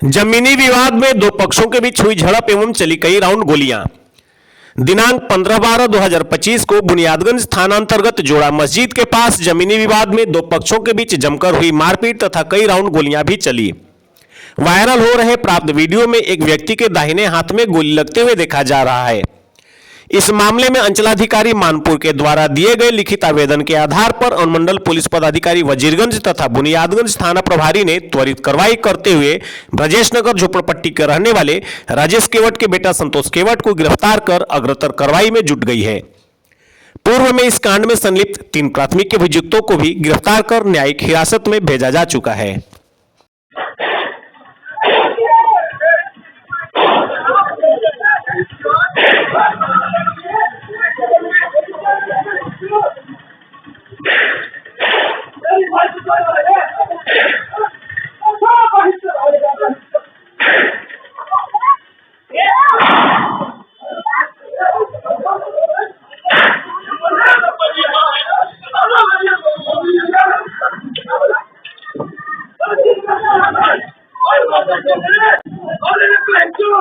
जमीनी विवाद में दो पक्षों के बीच हुई झड़प एवं चली कई राउंड गोलियां। दिनांक 15/12/2025 को बुनियादगंज थानांतर्गत जोड़ा मस्जिद के पास जमीनी विवाद में दो पक्षों के बीच जमकर हुई मारपीट तथा कई राउंड गोलियां भी चली। वायरल हो रहे प्राप्त वीडियो में एक व्यक्ति के दाहिने हाथ में गोली लगते हुए देखा जा रहा है। इस मामले में अंचलाधिकारी मानपुर के द्वारा दिए गए लिखित आवेदन के आधार पर अनुमंडल पुलिस पदाधिकारी वजीरगंज तथा बुनियादगंज थाना प्रभारी ने त्वरित कार्रवाई करते हुए ब्रजेश नगर झोपड़पट्टी के रहने वाले राजेश केवट के बेटा संतोष केवट को गिरफ्तार कर अग्रतर कार्रवाई में जुट गई है। पूर्व में इस कांड में संलिप्त 3 प्राथमिक अभियुक्तों को भी गिरफ्तार कर न्यायिक हिरासत में भेजा जा चुका है। Let's go!